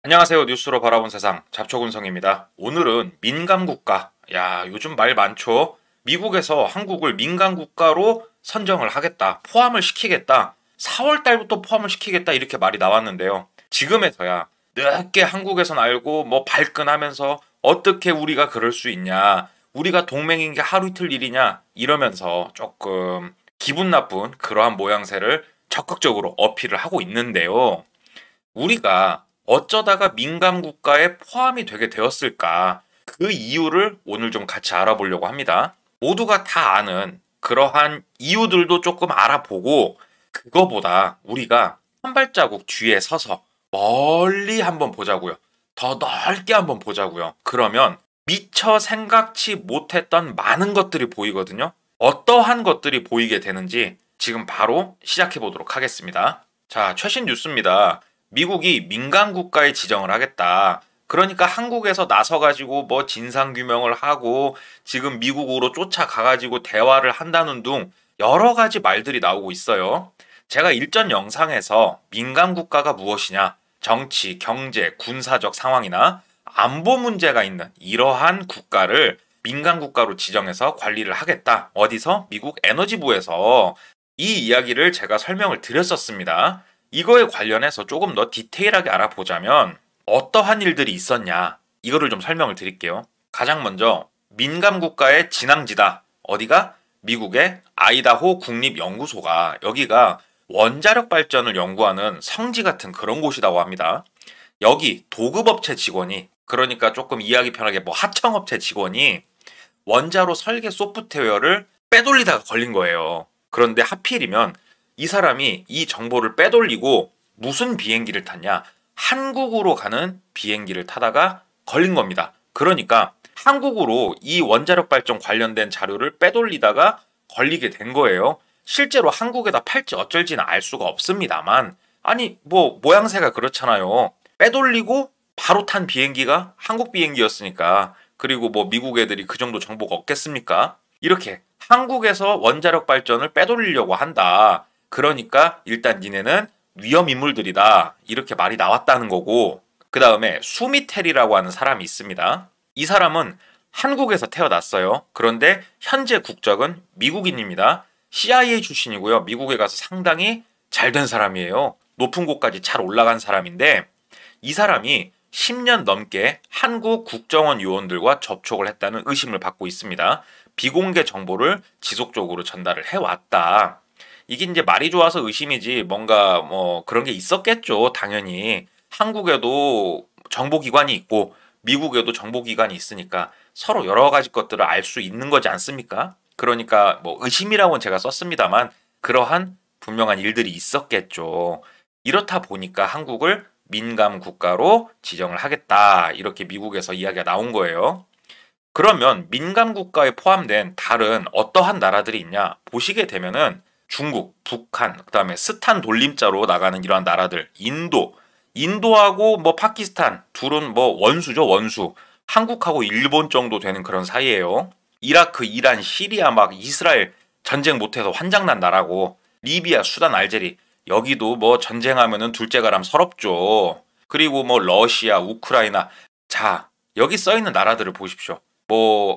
안녕하세요. 뉴스로 바라본 세상 잡초군성입니다. 오늘은 민감국가. 요즘 말 많죠? 미국에서 한국을 민감국가로 선정을 하겠다. 포함을 시키겠다. 4월 달부터 포함을 시키겠다. 이렇게 말이 나왔는데요. 지금에서야 늦게 한국에선 알고 발끈하면서 어떻게 우리가 그럴 수 있냐. 우리가 동맹인 게 하루 이틀 일이냐. 이러면서 조금 기분 나쁜 그러한 모양새를 적극적으로 어필을 하고 있는데요. 우리가 어쩌다가 민감 국가에 포함이 되게 되었을까? 그 이유를 오늘 좀 같이 알아보려고 합니다. 모두가 다 아는 그러한 이유들도 조금 알아보고, 그거보다 우리가 한 발자국 뒤에 서서 멀리 한번 보자고요. 더 넓게 한번 보자고요. 그러면 미처 생각지 못했던 많은 것들이 보이거든요. 어떠한 것들이 보이게 되는지 지금 바로 시작해 보도록 하겠습니다. 자, 최신 뉴스입니다. 미국이 민간 국가에 지정을 하겠다. 그러니까 한국에서 나서가지고 진상규명을 하고 지금 미국으로 쫓아가가지고 대화를 한다는 둥 여러 가지 말들이 나오고 있어요. 제가 일전 영상에서 민간 국가가 무엇이냐, 정치, 경제, 군사적 상황이나 안보 문제가 있는 이러한 국가를 민간 국가로 지정해서 관리를 하겠다. 어디서? 미국 에너지부에서 이 이야기를 제가 설명을 드렸었습니다. 이거에 관련해서 조금 더 디테일하게 알아보자면 어떠한 일들이 있었냐, 이거를 좀 설명을 드릴게요. 가장 먼저 민감 국가의 진앙지다. 어디가? 미국의 아이다호 국립연구소가, 여기가 원자력 발전을 연구하는 성지 같은 그런 곳이라고 합니다. 여기 도급업체 직원이, 그러니까 조금 이해하기 편하게 하청업체 직원이 원자로 설계 소프트웨어를 빼돌리다가 걸린 거예요. 그런데 하필이면 이 사람이 이 정보를 빼돌리고 무슨 비행기를 탔냐? 한국으로 가는 비행기를 타다가 걸린 겁니다. 그러니까 한국으로 이 원자력 발전 관련된 자료를 빼돌리다가 걸리게 된 거예요. 실제로 한국에다 팔지 어쩔지는 알 수가 없습니다만, 아니 모양새가 그렇잖아요. 빼돌리고 바로 탄 비행기가 한국 비행기였으니까, 그리고 미국 애들이 그 정도 정보가 없겠습니까? 이렇게 한국에서 원자력 발전을 빼돌리려고 한다. 그러니까 일단 니네는 위험 인물들이다. 이렇게 말이 나왔다는 거고, 그 다음에 수미텔이라고 하는 사람이 있습니다. 이 사람은 한국에서 태어났어요. 그런데 현재 국적은 미국인입니다. CIA 출신이고요. 미국에 가서 상당히 잘된 사람이에요. 높은 곳까지 잘 올라간 사람인데, 이 사람이 10년 넘게 한국 국정원 요원들과 접촉을 했다는 의심을 받고 있습니다. 비공개 정보를 지속적으로 전달을 해왔다. 이게 이제 말이 좋아서 의심이지 뭔가 그런 게 있었겠죠. 당연히 한국에도 정보기관이 있고 미국에도 정보기관이 있으니까 서로 여러 가지 것들을 알 수 있는 거지 않습니까? 그러니까 의심이라고는 제가 썼습니다만 그러한 분명한 일들이 있었겠죠. 이렇다 보니까 한국을 민감 국가로 지정을 하겠다. 이렇게 미국에서 이야기가 나온 거예요. 그러면 민감 국가에 포함된 다른 어떠한 나라들이 있냐? 보시게 되면은 중국, 북한, 그다음에 스탄 돌림자로 나가는 이러한 나라들, 인도하고 파키스탄 둘은 원수죠, 원수. 한국하고 일본 정도 되는 그런 사이예요. 이라크, 이란, 시리아 이스라엘 전쟁 못해서 환장난 나라고, 리비아, 수단, 알제리 여기도 전쟁하면은 둘째가람 서럽죠. 그리고 러시아, 우크라이나. 자, 여기 써 있는 나라들을 보십시오.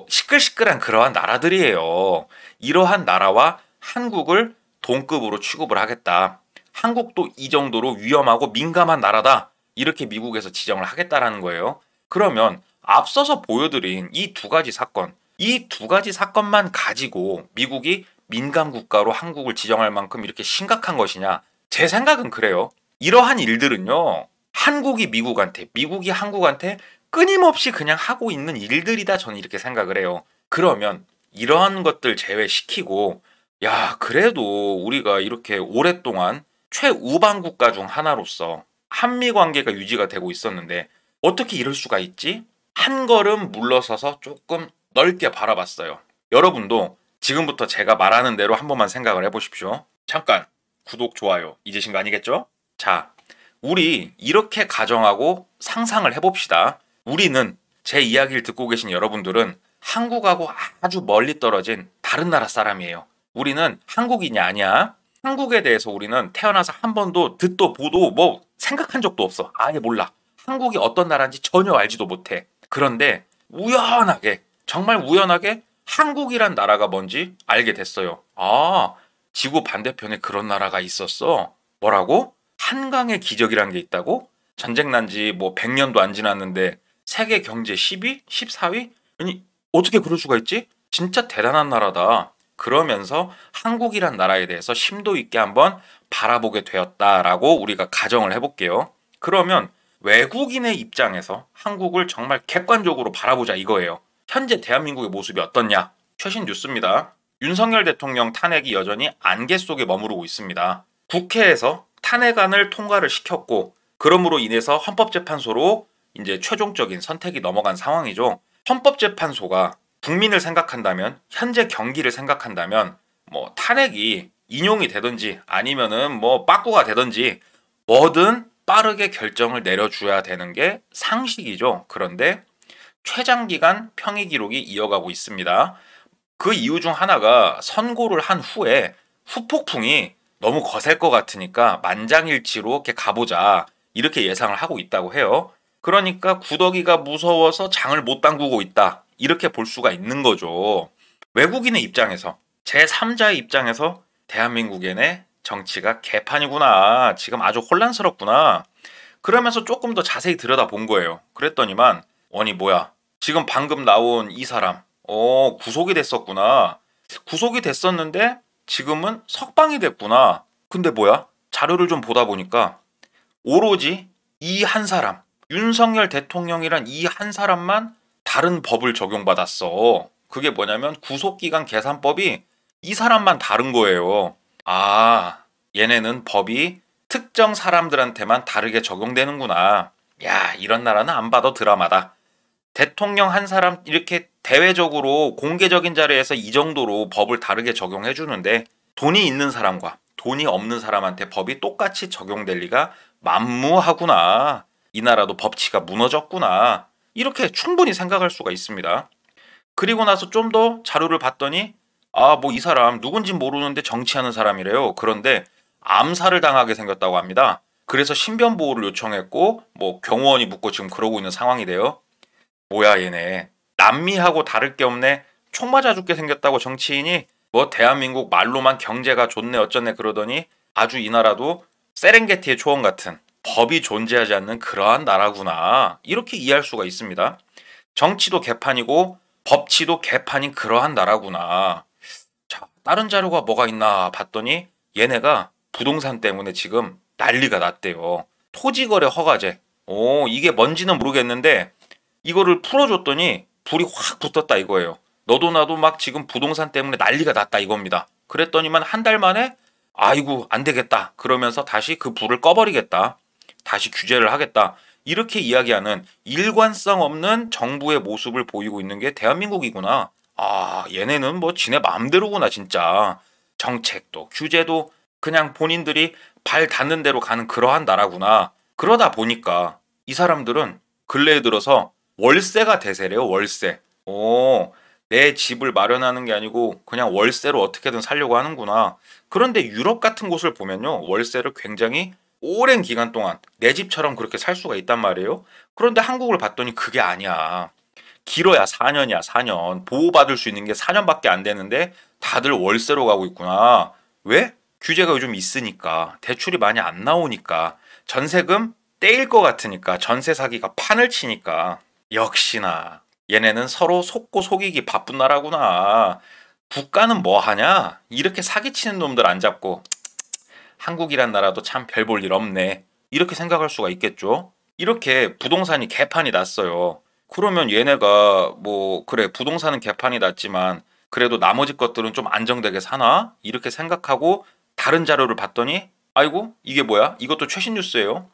시끌시끌한 그러한 나라들이에요. 이러한 나라와 한국을 동급으로 취급을 하겠다. 한국도 이 정도로 위험하고 민감한 나라다. 이렇게 미국에서 지정을 하겠다라는 거예요. 그러면 앞서서 보여드린 이 두 가지 사건, 이 두 가지 사건만 가지고 미국이 민감 국가로 한국을 지정할 만큼 이렇게 심각한 것이냐? 제 생각은 그래요. 이러한 일들은요, 한국이 미국한테, 미국이 한국한테 끊임없이 그냥 하고 있는 일들이다, 저는 이렇게 생각을 해요. 그러면 이러한 것들 제외시키고, 그래도 우리가 이렇게 오랫동안 최우방 국가 중 하나로서 한미 관계가 유지가 되고 있었는데 어떻게 이럴 수가 있지? 한 걸음 물러서서 조금 넓게 바라봤어요. 여러분도 지금부터 제가 말하는 대로 한 번만 생각을 해보십시오. 잠깐 구독, 좋아요 잊으신 거 아니겠죠? 자, 우리 이렇게 가정하고 상상을 해봅시다. 우리는, 제 이야기를 듣고 계신 여러분들은 한국하고 아주 멀리 떨어진 다른 나라 사람이에요. 우리는 한국인이 아니야. 한국에 대해서 우리는 태어나서 한 번도 듣도 보도 생각한 적도 없어. 아예 몰라. 한국이 어떤 나라인지 전혀 알지도 못해. 그런데 우연하게, 정말 우연하게 한국이란 나라가 뭔지 알게 됐어요. 아, 지구 반대편에 그런 나라가 있었어. 뭐라고? 한강의 기적이란 게 있다고? 전쟁 난 지 뭐 100년도 안 지났는데 세계 경제 10위? 14위? 아니, 어떻게 그럴 수가 있지? 진짜 대단한 나라다. 그러면서 한국이란 나라에 대해서 심도 있게 한번 바라보게 되었다라고 우리가 가정을 해볼게요. 그러면 외국인의 입장에서 한국을 정말 객관적으로 바라보자 이거예요. 현재 대한민국의 모습이 어떻냐? 최신 뉴스입니다. 윤석열 대통령 탄핵이 여전히 안개 속에 머무르고 있습니다. 국회에서 탄핵안을 통과를 시켰고, 그러므로 인해서 헌법재판소로 이제 최종적인 선택이 넘어간 상황이죠. 헌법재판소가 국민을 생각한다면, 현재 경기를 생각한다면, 뭐 탄핵이 인용이 되든지 아니면은 뭐 빠꾸가 되든지 뭐든 빠르게 결정을 내려줘야 되는 게 상식이죠. 그런데 최장기간 평의 기록이 이어가고 있습니다. 그 이유 중 하나가 선고를 한 후에 후폭풍이 너무 거셀 것 같으니까 만장일치로 이렇게 가보자 이렇게 예상을 하고 있다고 해요. 그러니까 구더기가 무서워서 장을 못 담그고 있다 이렇게 볼 수가 있는 거죠. 외국인의 입장에서 제3자의 입장에서 대한민국의 정치가 개판이구나. 지금 아주 혼란스럽구나. 그러면서 조금 더 자세히 들여다본 거예요. 그랬더니만 아니 뭐야 지금 방금 나온 이 사람 구속이 됐었구나. 구속이 됐었는데 지금은 석방이 됐구나. 근데 뭐야? 자료를 좀 보다 보니까 오로지 이 한 사람, 윤석열 대통령이란 이 한 사람만 다른 법을 적용받았어. 그게 뭐냐면 구속기간 계산법이 이 사람만 다른 거예요. 아, 얘네는 법이 특정 사람들한테만 다르게 적용되는구나. 야, 이런 나라는 안 봐도 드라마다. 대통령 한 사람 이렇게 대외적으로 공개적인 자리에서 이 정도로 법을 다르게 적용해 주는데 돈이 있는 사람과 돈이 없는 사람한테 법이 똑같이 적용될 리가 만무하구나. 이 나라도 법치가 무너졌구나. 이렇게 충분히 생각할 수가 있습니다. 그리고 나서 좀 더 자료를 봤더니 뭐 이 사람 누군지 모르는데 정치하는 사람이래요. 그런데 암살을 당하게 생겼다고 합니다. 그래서 신변 보호를 요청했고 뭐 경호원이 묻고 지금 그러고 있는 상황이 돼요. 뭐야 얘네 남미하고 다를 게 없네. 총 맞아 죽게 생겼다고 정치인이 뭐 대한민국 말로만 경제가 좋네 어쩌네 그러더니 아주 이 나라도 세렝게티의 초원 같은 법이 존재하지 않는 그러한 나라구나 이렇게 이해할 수가 있습니다. 정치도 개판이고 법치도 개판인 그러한 나라구나. 자, 다른 자료가 뭐가 있나 봤더니 얘네가 부동산 때문에 지금 난리가 났대요. 토지거래 허가제. 이게 뭔지는 모르겠는데 이거를 풀어줬더니 불이 확 붙었다 이거예요. 너도 나도 막 지금 부동산 때문에 난리가 났다 이겁니다. 그랬더니만 한 달 만에 아이고 안 되겠다 그러면서 다시 그 불을 꺼버리겠다. 다시 규제를 하겠다. 이렇게 이야기하는 일관성 없는 정부의 모습을 보이고 있는 게 대한민국이구나. 얘네는 뭐 지네 마음대로구나 진짜. 정책도 규제도 그냥 본인들이 발 닿는 대로 가는 그러한 나라구나. 그러다 보니까 이 사람들은 근래에 들어서 월세가 대세래요. 월세. 내 집을 마련하는 게 아니고 그냥 월세로 어떻게든 살려고 하는구나. 그런데 유럽 같은 곳을 보면요. 월세를 굉장히 오랜 기간 동안 내 집처럼 그렇게 살 수가 있단 말이에요. 그런데 한국을 봤더니 그게 아니야. 길어야 4년이야 4년. 보호받을 수 있는 게 4년밖에 안 되는데 다들 월세로 가고 있구나. 왜? 규제가 요즘 있으니까. 대출이 많이 안 나오니까. 전세금 떼일 것 같으니까. 전세 사기가 판을 치니까. 역시나 얘네는 서로 속고 속이기 바쁜 나라구나. 국가는 뭐 하냐? 이렇게 사기치는 놈들 안 잡고 한국이란 나라도 참 별 볼 일 없네. 이렇게 생각할 수가 있겠죠. 이렇게 부동산이 개판이 났어요. 그러면 얘네가 뭐 그래 부동산은 개판이 났지만 그래도 나머지 것들은 좀 안정되게 사나? 이렇게 생각하고 다른 자료를 봤더니 아이고 이게 뭐야? 이것도 최신 뉴스예요.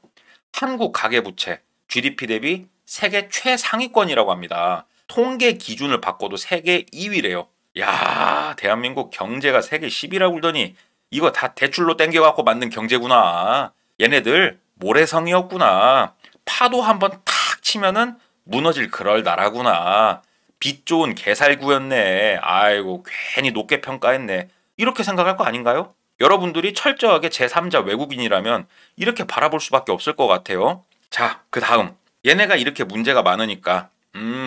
한국 가계부채 GDP 대비 세계 최상위권이라고 합니다. 통계 기준을 바꿔도 세계 2위래요. 야, 대한민국 경제가 세계 10위라고 그러더니 이거 다 대출로 땡겨갖고 만든 경제구나. 얘네들 모래성이었구나. 파도 한번 탁 치면은 무너질 그럴 나라구나. 빚 좋은 개살구였네. 아이고 괜히 높게 평가했네. 이렇게 생각할 거 아닌가요? 여러분들이 철저하게 제3자 외국인이라면 이렇게 바라볼 수밖에 없을 것 같아요. 자, 그 다음. 얘네가 이렇게 문제가 많으니까,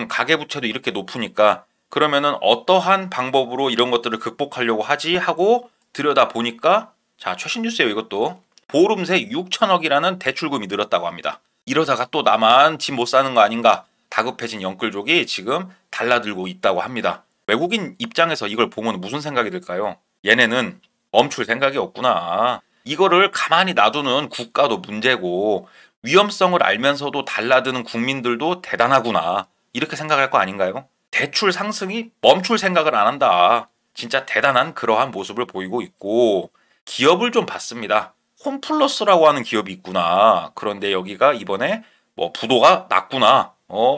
가계부채도 이렇게 높으니까, 그러면은 어떠한 방법으로 이런 것들을 극복하려고 하지? 하고 들여다보니까, 자, 최신 뉴스예요, 이것도. 보름 새 6천억이라는 대출금이 늘었다고 합니다. 이러다가 또 나만 집 못 사는 거 아닌가? 다급해진 영끌족이 지금 달라들고 있다고 합니다. 외국인 입장에서 이걸 보면 무슨 생각이 들까요? 얘네는 멈출 생각이 없구나. 이거를 가만히 놔두는 국가도 문제고 위험성을 알면서도 달라드는 국민들도 대단하구나. 이렇게 생각할 거 아닌가요? 대출 상승이 멈출 생각을 안 한다. 진짜 대단한 그러한 모습을 보이고 있고 기업을 좀 봤습니다. 홈플러스라고 하는 기업이 있구나. 그런데 여기가 이번에 뭐 부도가 났구나.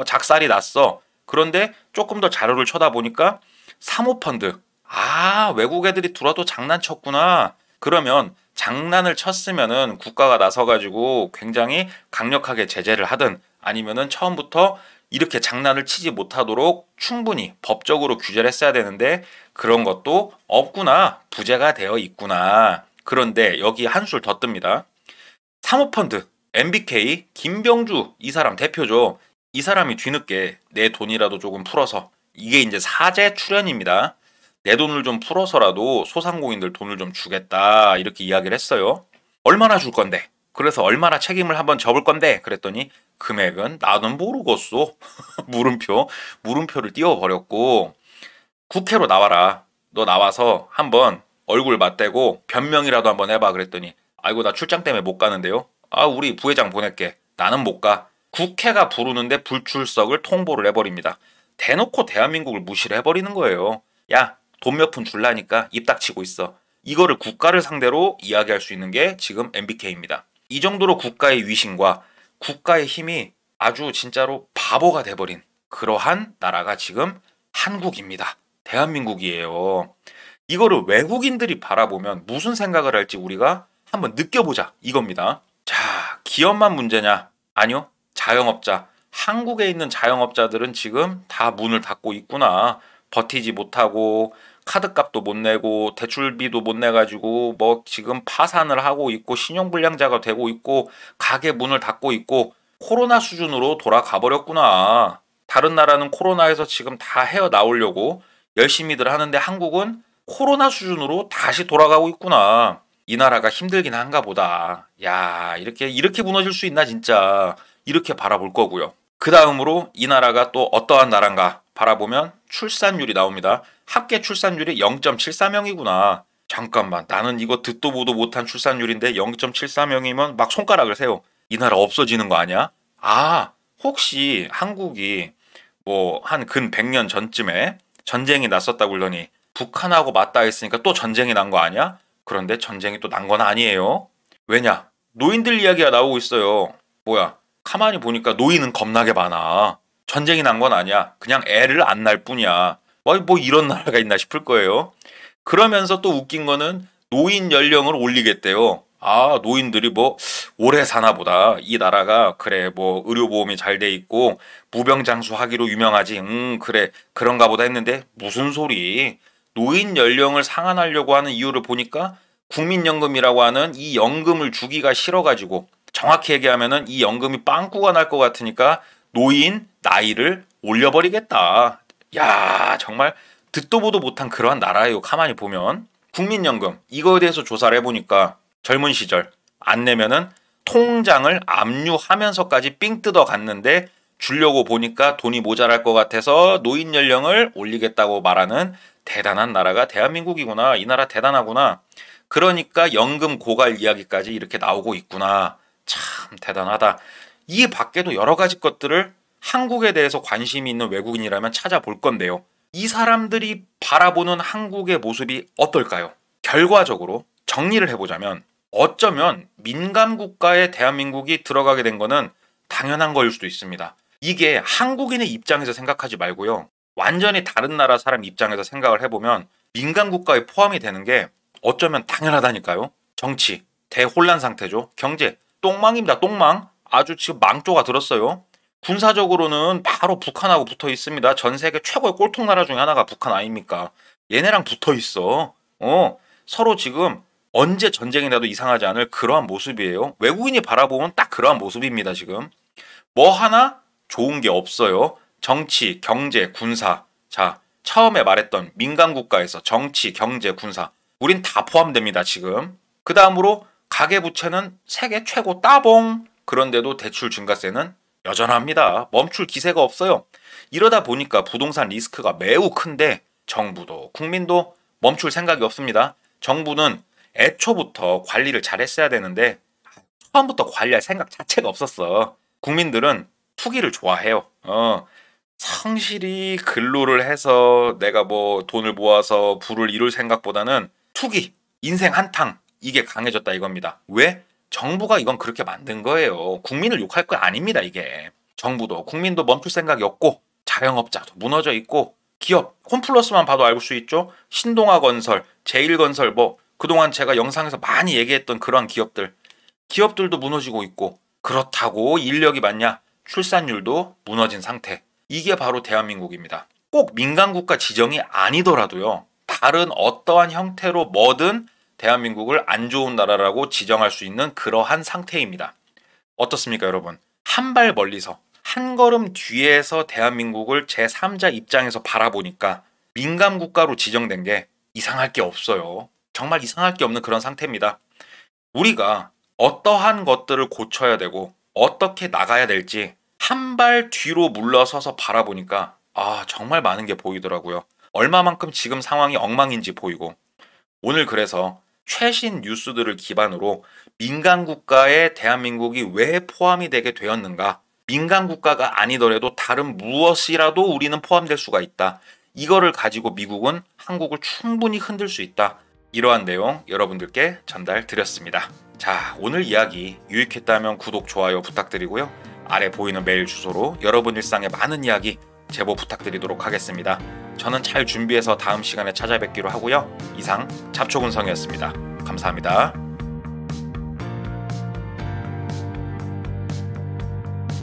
작살이 났어. 그런데 조금 더 자료를 쳐다보니까 사모펀드. 아, 외국 애들이 들어와도 장난쳤구나. 그러면 장난을 쳤으면은 국가가 나서가지고 굉장히 강력하게 제재를 하든 아니면은 처음부터 이렇게 장난을 치지 못하도록 충분히 법적으로 규제를 했어야 되는데 그런 것도 없구나. 부재가 되어 있구나. 그런데 여기 한술 더 뜹니다. 사모펀드 MBK 김병주 이 사람 대표죠. 이 사람이 뒤늦게 내 돈이라도 조금 풀어서 이게 이제 사재 출연입니다. 내 돈을 좀 풀어서라도 소상공인들 돈을 좀 주겠다 이렇게 이야기를 했어요. 얼마나 줄 건데? 그래서 얼마나 책임을 한번 접을 건데? 그랬더니 금액은 나는 모르겠소. 물음표를 띄워버렸고 국회로 나와라. 너 나와서 한번 얼굴 맞대고 변명이라도 한번 해봐. 그랬더니 아이고 나 출장 때문에 못 가는데요. 아 우리 부회장 보낼게. 나는 못 가. 국회가 부르는데 불출석을 통보를 해버립니다. 대놓고 대한민국을 무시를 해버리는 거예요. 야, 돈 몇 푼 줄라니까 입 닥치고 있어. 이거를 국가를 상대로 이야기할 수 있는 게 지금 MBK입니다. 이 정도로 국가의 위신과 국가의 힘이 아주 진짜로 바보가 돼버린 그러한 나라가 지금 한국입니다. 대한민국이에요. 이거를 외국인들이 바라보면 무슨 생각을 할지 우리가 한번 느껴보자 이겁니다. 자, 기업만 문제냐? 아니요. 자영업자. 한국에 있는 자영업자들은 지금 다 문을 닫고 있구나. 버티지 못하고 카드값도 못 내고 대출비도 못 내가지고 뭐 지금 파산을 하고 있고 신용불량자가 되고 있고 가게 문을 닫고 있고 코로나 수준으로 돌아가 버렸구나. 다른 나라는 코로나에서 지금 다 헤어나오려고 열심히들 하는데 한국은 코로나 수준으로 다시 돌아가고 있구나. 이 나라가 힘들긴 한가 보다. 야, 이렇게 무너질 수 있나 진짜. 이렇게 바라볼 거고요. 그 다음으로 이 나라가 또 어떠한 나라인가 바라보면 출산율이 나옵니다. 합계 출산율이 0.74명이구나. 잠깐만, 나는 이거 듣도 보도 못한 출산율인데 0.74명이면 막 손가락을 세워. 이 나라 없어지는 거 아니야? 아, 혹시 한국이 뭐 한 근 100년 전쯤에 전쟁이 났었다고 그러더니 북한하고 맞닿아 있으니까 또 전쟁이 난 거 아니야? 그런데 전쟁이 또 난 건 아니에요. 왜냐? 노인들 이야기가 나오고 있어요. 뭐야? 가만히 보니까 노인은 겁나게 많아. 전쟁이 난 건 아니야. 그냥 애를 안 낳을 뿐이야. 뭐 이런 나라가 있나 싶을 거예요. 그러면서 또 웃긴 거는 노인 연령을 올리겠대요. 아, 노인들이 뭐 오래 사나 보다. 이 나라가 그래 뭐 의료보험이 잘 돼 있고 무병장수하기로 유명하지. 그래 그런가 보다 했는데 무슨 소리. 노인 연령을 상한하려고 하는 이유를 보니까 국민연금이라고 하는 이 연금을 주기가 싫어가지고 정확히 얘기하면은 이 연금이 빵꾸가 날 것 같으니까 노인 나이를 올려버리겠다. 야, 정말 듣도 보도 못한 그러한 나라예요. 가만히 보면. 국민연금 이거에 대해서 조사를 해보니까 젊은 시절 안 내면은 통장을 압류하면서까지 삥 뜯어 갔는데 주려고 보니까 돈이 모자랄 것 같아서 노인 연령을 올리겠다고 말하는 대단한 나라가 대한민국이구나. 이 나라 대단하구나. 그러니까 연금 고갈 이야기까지 이렇게 나오고 있구나. 참 대단하다. 이 밖에도 여러 가지 것들을 한국에 대해서 관심이 있는 외국인이라면 찾아볼 건데요. 이 사람들이 바라보는 한국의 모습이 어떨까요? 결과적으로 정리를 해보자면 어쩌면 민감 국가에 대한민국이 들어가게 된 거는 당연한 거일 수도 있습니다. 이게 한국인의 입장에서 생각하지 말고요. 완전히 다른 나라 사람 입장에서 생각을 해보면 민감 국가에 포함이 되는 게 어쩌면 당연하다니까요. 정치, 대혼란 상태죠. 경제, 똥망입니다. 똥망. 아주 지금 망조가 들었어요. 군사적으로는 바로 북한하고 붙어 있습니다. 전 세계 최고의 꼴통 나라 중에 하나가 북한 아닙니까? 얘네랑 붙어 있어. 서로 지금 언제 전쟁이 나도 이상하지 않을 그러한 모습이에요. 외국인이 바라보면 딱 그러한 모습입니다. 지금 뭐 하나 좋은 게 없어요. 정치, 경제, 군사. 자, 처음에 말했던 민간 국가에서 정치, 경제, 군사. 우린 다 포함됩니다. 지금. 그 다음으로 가계부채는 세계 최고 따봉. 그런데도 대출 증가세는 여전합니다. 멈출 기세가 없어요. 이러다 보니까 부동산 리스크가 매우 큰데 정부도 국민도 멈출 생각이 없습니다. 정부는 애초부터 관리를 잘했어야 되는데 처음부터 관리할 생각 자체가 없었어. 국민들은 투기를 좋아해요. 성실히 근로를 해서 내가 뭐 돈을 모아서 부를 이룰 생각보다는 투기, 인생 한탕 이게 강해졌다 이겁니다. 왜? 정부가 이건 그렇게 만든 거예요. 국민을 욕할 거 아닙니다 이게. 정부도 국민도 멈출 생각이 없고 자영업자도 무너져 있고 기업 홈플러스만 봐도 알 수 있죠. 신동아건설, 제일건설 뭐 그동안 제가 영상에서 많이 얘기했던 그러한 기업들도 무너지고 있고 그렇다고 인력이 많냐? 출산율도 무너진 상태. 이게 바로 대한민국입니다. 꼭 민간국가 지정이 아니더라도요. 다른 어떠한 형태로 뭐든 대한민국을 안 좋은 나라라고 지정할 수 있는 그러한 상태입니다. 어떻습니까 여러분? 한 발 멀리서 한 걸음 뒤에서 대한민국을 제3자 입장에서 바라보니까 민간국가로 지정된 게 이상할 게 없어요. 정말 이상할 게 없는 그런 상태입니다. 우리가 어떠한 것들을 고쳐야 되고 어떻게 나가야 될지 한 발 뒤로 물러서서 바라보니까 정말 많은 게 보이더라고요. 얼마만큼 지금 상황이 엉망인지 보이고 오늘 그래서 최신 뉴스들을 기반으로 민간 국가에 대한민국이 왜 포함이 되게 되었는가, 민간 국가가 아니더라도 다른 무엇이라도 우리는 포함될 수가 있다. 이거를 가지고 미국은 한국을 충분히 흔들 수 있다. 이러한 내용 여러분들께 전달드렸습니다. 자, 오늘 이야기 유익했다면 구독, 좋아요 부탁드리고요. 아래 보이는 메일 주소로 여러분 일상의 많은 이야기 제보 부탁드리도록 하겠습니다. 저는 잘 준비해서 다음 시간에 찾아뵙기로 하고요. 이상 잡초군성이었습니다. 감사합니다.